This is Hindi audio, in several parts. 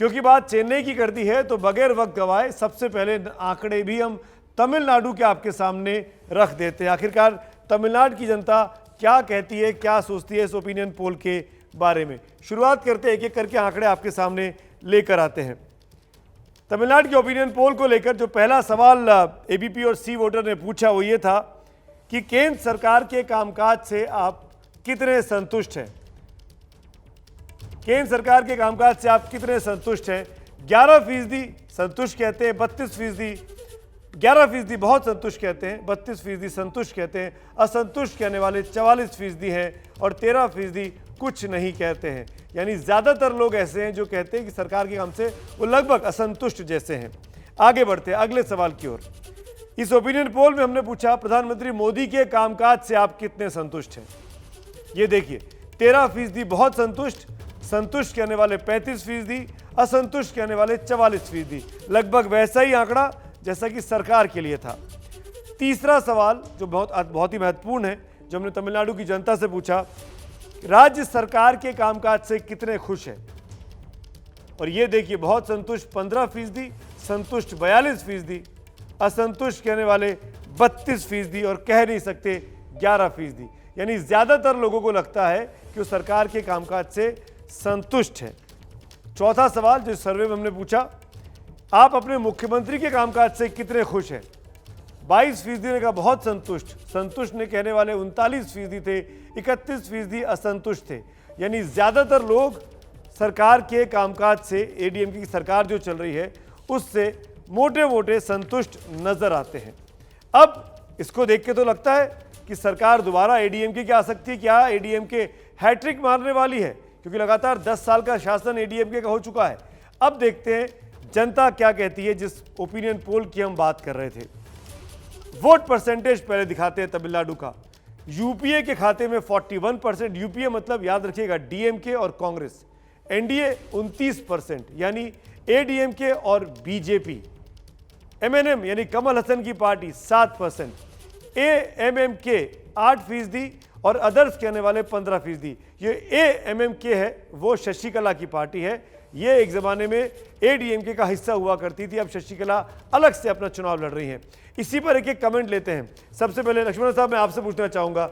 क्योंकि बात चेन्नई की कर दी है तो बगैर वक्त गवाए सबसे पहले आंकड़े भी हम तमिलनाडु के आपके सामने रख देते हैं। आखिरकार तमिलनाडु की जनता क्या कहती है, क्या सोचती है इस ओपिनियन पोल के बारे में। शुरुआत करते हैं, एक एक करके आंकड़े आपके सामने लेकर आते हैं। तमिलनाडु के ओपिनियन पोल को लेकर जो पहला सवाल एबीपी और सी वोटर ने पूछा वो ये था कि केंद्र सरकार के कामकाज से आप कितने संतुष्ट हैं। केंद्र सरकार के कामकाज से आप कितने संतुष्ट हैं। 11% संतुष्ट कहते हैं, 32%, 11% बहुत संतुष्ट कहते हैं, 32% संतुष्ट कहते हैं, असंतुष्ट कहने वाले 44% हैं और 13% कुछ नहीं कहते हैं। यानी ज़्यादातर लोग ऐसे हैं जो कहते हैं कि सरकार के काम से वो लगभग असंतुष्ट जैसे हैं। आगे बढ़ते हैं अगले सवाल की ओर। इस ओपिनियन पोल में हमने पूछा प्रधानमंत्री मोदी के कामकाज से आप कितने संतुष्ट हैं। ये देखिए 13% बहुत संतुष्ट, संतुष्ट कहने वाले 35%, असंतुष्ट कहने वाले 44%, लगभग वैसा ही आंकड़ा जैसा कि सरकार के लिए था। तीसरा सवाल जो बहुत ही महत्वपूर्ण है, जो हमने तमिलनाडु की जनता से पूछा, राज्य सरकार के कामकाज से कितने खुश हैं। और ये देखिए बहुत संतुष्ट 15%, संतुष्ट 42%, असंतुष्ट कहने वाले 32% और कह नहीं सकते 11%। यानी ज्यादातर लोगों को लगता है कि वो सरकार के कामकाज से संतुष्ट है। चौथा सवाल जो सर्वे में हमने पूछा, आप अपने मुख्यमंत्री के कामकाज से कितने खुश हैं। 22% ने कहा बहुत संतुष्ट, संतुष्ट ने कहने वाले 39% थे, 31% असंतुष्ट थे। यानी ज्यादातर लोग सरकार के कामकाज से, एडीएमके की सरकार जो चल रही है उससे मोटे मोटे संतुष्ट नजर आते हैं। अब इसको देख के तो लगता है कि सरकार दोबारा एडीएमके की आ सकती है। क्या एडीएमके हैट्रिक मारने वाली है, क्योंकि लगातार 10 साल का शासन एडीएमके का हो चुका है। अब देखते हैं जनता क्या कहती है। जिस ओपिनियन पोल की हम बात कर रहे थे, वोट परसेंटेज पहले दिखाते हैं तमिलनाडु का। यूपीए के खाते में 41%, यूपीए मतलब याद रखिएगा डीएमके और कांग्रेस, एनडीए 29%, यानी एडीएमके और बीजेपी, एमएनएम यानी कमल हसन की पार्टी 7%, एएमएमके 8% और अदर्स कहने वाले 15%। ये एएमएमके है वो शशिकला की पार्टी है। ये एक ज़माने में एडीएमके का हिस्सा हुआ करती थी, अब शशिकला अलग से अपना चुनाव लड़ रही हैं। इसी पर एक एक कमेंट लेते हैं। सबसे पहले लक्ष्मण साहब मैं आपसे पूछना चाहूँगा,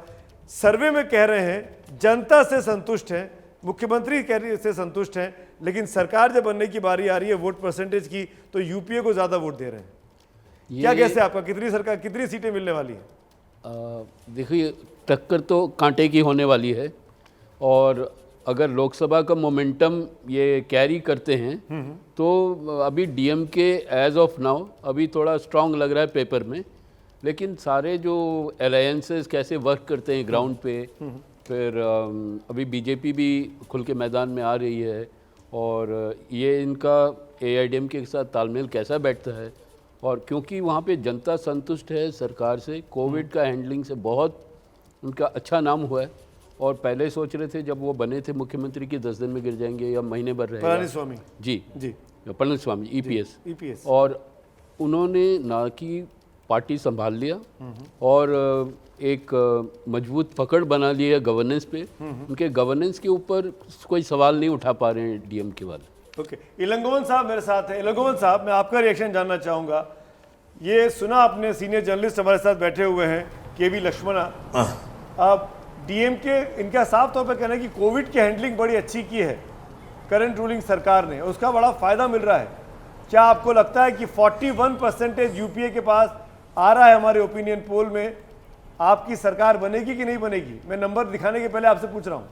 सर्वे में कह रहे हैं जनता से संतुष्ट हैं, मुख्यमंत्री से संतुष्ट हैं, लेकिन सरकार जब बनने की बारी आ रही है वोट परसेंटेज की तो यूपीए को ज़्यादा वोट दे रहे हैं। क्या कैसे आपका कितनी सीटें मिलने वाली हैं। देखिए टक्कर तो कांटे की होने वाली है, और अगर लोकसभा का मोमेंटम ये कैरी करते हैं तो अभी डीएमके एज ऑफ नाउ अभी थोड़ा स्ट्रांग लग रहा है पेपर में, लेकिन सारे जो अलायंसेस कैसे वर्क करते हैं ग्राउंड पे, फिर अभी बीजेपी भी खुल के मैदान में आ रही है, और ये इनका एआईडीएमके के साथ तालमेल कैसा बैठता है। और क्योंकि वहाँ पे जनता संतुष्ट है सरकार से, कोविड का हैंडलिंग से बहुत उनका अच्छा नाम हुआ है, और पहले सोच रहे थे जब वो बने थे मुख्यमंत्री की 10 दिन में गिर जाएंगे या महीने भर रहेगा। पलानीस्वामी जी पलानीस्वामी ईपीएस, और उन्होंने ना कि पार्टी संभाल लिया और एक मजबूत पकड़ बना ली है गवर्नेंस पे। उनके गवर्नेंस के ऊपर कोई सवाल नहीं उठा पा रहे हैं डीएमके वाले। ओके, इलंगोवन साहब मेरे साथ हैं। इलंगोवन साहब मैं आपका रिएक्शन जानना चाहूँगा। ये सुना आपने, सीनियर जर्नलिस्ट हमारे साथ बैठे हुए हैं केवी लक्ष्मणा। अब डीएमके इनका साफ तौर पर कहना है कि कोविड की हैंडलिंग बड़ी अच्छी की है करंट रूलिंग सरकार ने, उसका बड़ा फायदा मिल रहा है। क्या आपको लगता है कि 41% यूपीए के पास आ रहा है हमारे ओपिनियन पोल में, आपकी सरकार बनेगी कि नहीं बनेगी? मैं नंबर दिखाने के पहले आपसे पूछ रहा हूँ।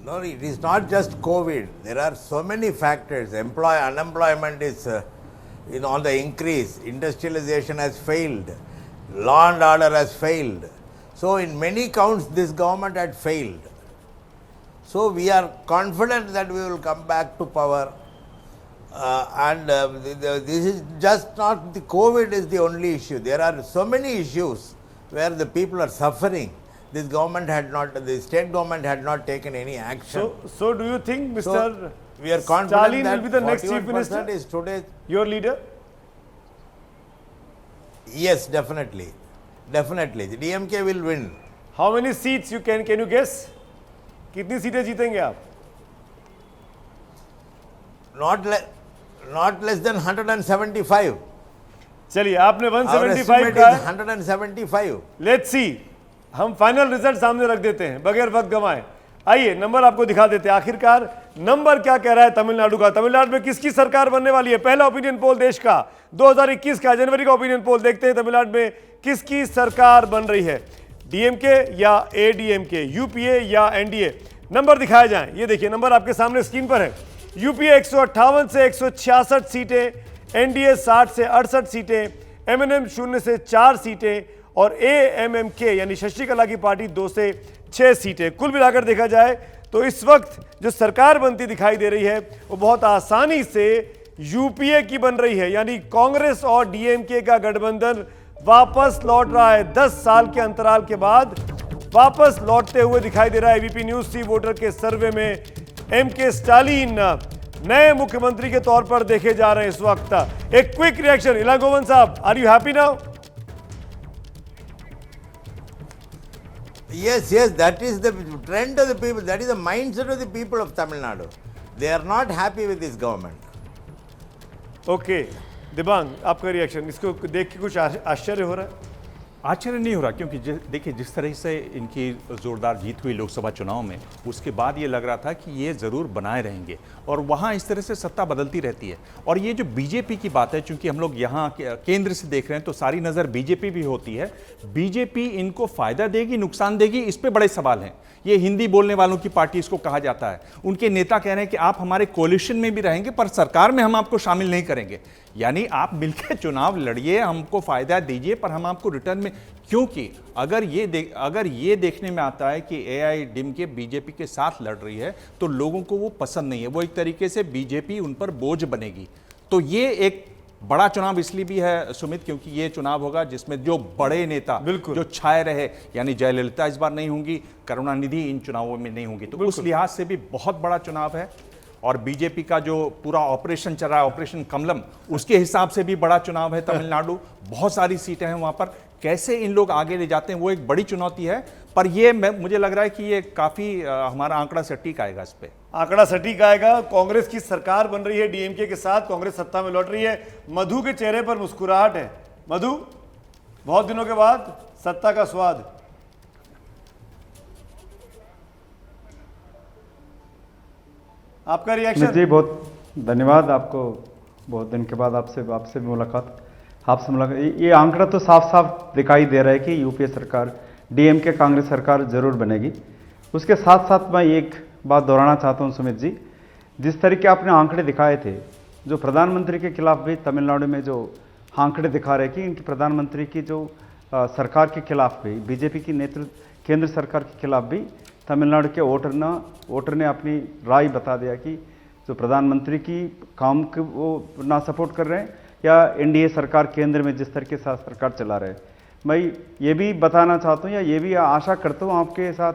No, it is not just COVID. There are so many factors. Unemployment is on the increase. Industrialization has failed. Law and order has failed. So in many counts this government had failed. So we are confident that we will come back to power. This is just not the COVID is the only issue. There are so many issues where the people are suffering. This government had not, the state government had not taken any action. So do you think Mr. We are confident Stalin that will be the next chief minister? Is today your leader? Yes, definitely. Definitely. The DMK will win. How many seats can you guess? कितनी सीटें जीतेंगे आप? Not less than 175. चलिए, आपने Our 175 estimate का is है। 175. लेट्स सी, हम फाइनल रिजल्ट सामने रख देते हैं बगैर वक्त गंवाए। आइए नंबर आपको दिखा देते हैं। आखिरकार नंबर क्या कह रहा है तमिलनाडु का? तमिलनाडु में किसकी सरकार बनने वाली है? पहला ओपिनियन पोल देश का 2021 का जनवरी का ओपिनियन पोल। देखते हैं तमिलनाडु में किसकी सरकार बन रही है, डीएमके या एडीएमके, यूपीए या एनडीए। नंबर दिखाए जाएं। ये देखिए नंबर आपके सामने स्क्रीन पर है। यूपीए 158 से 166 सीटें, एनडीए 60 से 68 सीटें, एमएनएम 0 से 4 सीटें और एएमएमके यानी शशिकला की पार्टी 2 से 6 सीटें। कुल मिलाकर देखा जाए तो इस वक्त जो सरकार बनती दिखाई दे रही है वो बहुत आसानी से यूपीए की बन रही है, यानी कांग्रेस और डीएमके का गठबंधन वापस लौट रहा है। 10 साल के अंतराल के बाद वापस लौटते हुए दिखाई दे रहा है। एबीपी न्यूज सी वोटर के सर्वे में एमके स्टालिन नए मुख्यमंत्री के तौर पर देखे जा रहे हैं इस वक्त। एक क्विक रिएक्शन, इलागोवन साहब, are you happy now? Yes, that is the trend of the people. That is the mindset of the people of Tamil Nadu. They are not happy with this government. Okay Dibang, आपका रिएक्शन इसको देख के कुछ आश्चर्य हो रहा है? आश्चर्य नहीं हो रहा, क्योंकि देखिए जिस तरह से इनकी ज़ोरदार जीत हुई लोकसभा चुनाव में, उसके बाद ये लग रहा था कि ये ज़रूर बनाए रहेंगे और वहाँ इस तरह से सत्ता बदलती रहती है। और ये जो बीजेपी की बात है, चूंकि हम लोग यहाँ केंद्र से देख रहे हैं तो सारी नज़र बीजेपी भी होती है। बीजेपी इनको फ़ायदा देगी, नुकसान देगी, इस पर बड़े सवाल हैं। ये हिंदी बोलने वालों की पार्टी इसको कहा जाता है। उनके नेता कह रहे हैं कि आप हमारे कोलिशन में भी रहेंगे पर सरकार में हम आपको शामिल नहीं करेंगे, यानी आप मिलकर चुनाव लड़िए, हमको फायदा दीजिए पर हम आपको रिटर्न में, क्योंकि अगर ये देखने में आता है कि एआईएडीएमके बीजेपी के साथ लड़ रही है तो लोगों को वो पसंद नहीं है। वो एक तरीके से बीजेपी उन पर बोझ बनेगी। तो ये एक बड़ा चुनाव इसलिए भी है सुमित, क्योंकि ये चुनाव होगा जिसमें जो बड़े नेता जो छाए रहे, यानी जयललिता इस बार नहीं होंगी, करुणानिधि इन चुनावों में नहीं होंगी, तो उस लिहाज से भी बहुत बड़ा चुनाव है। और बीजेपी का जो पूरा ऑपरेशन चल रहा है, ऑपरेशन कमलम, उसके हिसाब से भी बड़ा चुनाव है तमिलनाडु। बहुत सारी सीटें हैं वहां पर, कैसे इन लोग आगे ले जाते हैं वो एक बड़ी चुनौती है। पर ये मुझे लग रहा है कि ये काफी हमारा आंकड़ा सटीक आएगा। इस पे आंकड़ा सटीक आएगा। कांग्रेस की सरकार बन रही है डीएमके के साथ, कांग्रेस सत्ता में लौट रही है। मधु के चेहरे पर मुस्कुराहट है। मधु, बहुत दिनों के बाद सत्ता का स्वाद। आपका रिएक्शन? जी बहुत धन्यवाद आपको, बहुत दिन के बाद आपसे मुलाकात। ये आंकड़ा तो साफ साफ दिखाई दे रहा है कि यूपीए सरकार, डीएमके कांग्रेस सरकार जरूर बनेगी। उसके साथ साथ मैं एक बात दोहराना चाहता हूं सुमित जी, जिस तरीके आपने आंकड़े दिखाए थे, जो प्रधानमंत्री के खिलाफ भी तमिलनाडु में जो आंकड़े दिखा रहे कि इनकी प्रधानमंत्री की जो सरकार के खिलाफ भी, बीजेपी की नेतृत्व केंद्र सरकार के खिलाफ भी तमिलनाडु के वोटर ने अपनी राय बता दिया कि जो प्रधानमंत्री की काम को वो ना सपोर्ट कर रहे हैं या एनडीए सरकार केंद्र में जिस तरीके से सरकार चला रहे हैं। मैं ये भी बताना चाहता हूँ या ये भी आशा करता हूँ आपके साथ,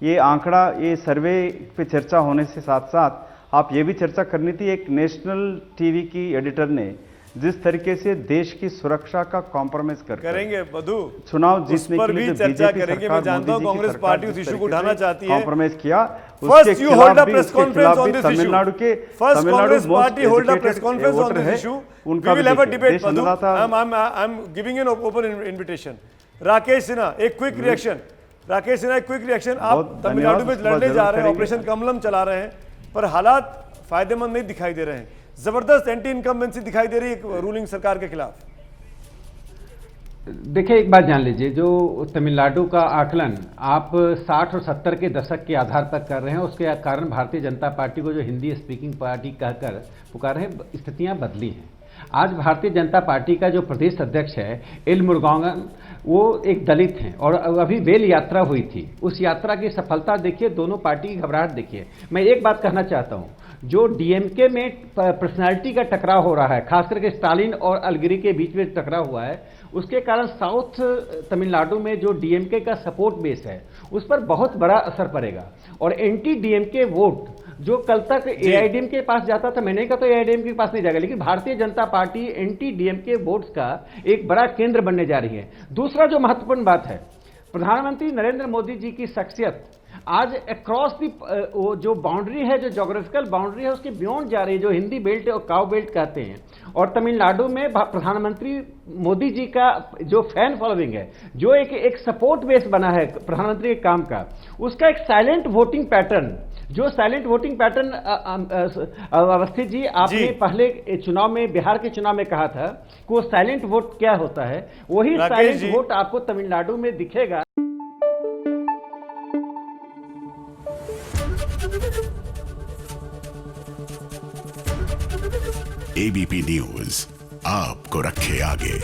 ये आंकड़ा, ये सर्वे पे चर्चा होने से साथ साथ आप ये भी चर्चा करनी थी, एक नेशनल टीवी की एडिटर ने जिस तरीके से देश की सुरक्षा का कॉम्प्रोमाइज करेंगे मधु, चुनाव जीतने के लिए चर्चा करेंगे। मैं जानता हूं कांग्रेस पार्टी उस इशू को उठाना चाहती है, कॉम्प्रोमाइज किया। First you hold a press conference on this issue. Tamil Nadu के first Congress party hold a press conference on this issue. We will have a debate Madhu. I am giving an open invitation. Rakesh Sinha, एक क्विक रिएक्शन। राकेश सिन्हा, एक क्विक रिएक्शन। आप तमिलनाडु में लड़ने जा रहे हैं, ऑपरेशन कमलम चला रहे हैं, पर हालात फायदेमंद नहीं दिखाई दे रहे हैं। जबरदस्त एंटी इनकम्बेंसी दिखाई दे रही है रूलिंग सरकार के खिलाफ। देखिए, एक बात जान लीजिए, जो तमिलनाडु का आकलन आप 60 और 70 के दशक के आधार पर कर रहे हैं, उसके कारण भारतीय जनता पार्टी को जो हिंदी स्पीकिंग पार्टी कहकर पुकार रहे हैं, स्थितियां बदली हैं। आज भारतीय जनता पार्टी का जो प्रदेश अध्यक्ष है एल मुरुगान, वो एक दलित हैं और अभी वेल यात्रा हुई थी। उस यात्रा की सफलता देखिए, दोनों पार्टी की घबराहट देखिए। मैं एक बात कहना चाहता हूं, जो डीएमके में पर्सनालिटी का टकराव हो रहा है, खास करके स्टालिन और अलगिरी के बीच में टकराव हुआ है, उसके कारण साउथ तमिलनाडु में जो डीएमके का सपोर्ट बेस है उस पर बहुत बड़ा असर पड़ेगा। और एंटी डीएमके वोट जो कल तक एआईएडीएम के पास जाता था, मैंने कहा तो एआईएडीएम के पास नहीं जाएगा, लेकिन Bharatiya Janata party anti DMK votes का एक बड़ा केंद्र बनने जा रही है। दूसरा जो महत्वपूर्ण बात है, प्रधानमंत्री नरेंद्र मोदी जी की शख्सियत आज अक्रॉस दी वो जो बाउंड्री है, जो जोग्राफिकल बाउंड्री है, उसके बियॉन्ड जा रही है, जो हिंदी बेल्ट और काउ बेल्ट कहते हैं। और तमिलनाडु में प्रधानमंत्री मोदी जी का जो फैन फॉलोइंग है, जो एक सपोर्ट बेस बना है प्रधानमंत्री के काम का, उसका एक साइलेंट वोटिंग पैटर्न, जो silent voting pattern Awasthi ji आपने पहले चुनाव में, बिहार के चुनाव में कहा था कि वो साइलेंट वोट क्या होता है, वही साइलेंट वोट आपको तमिलनाडु में दिखेगा। एबीपी न्यूज आपको रखे आगे।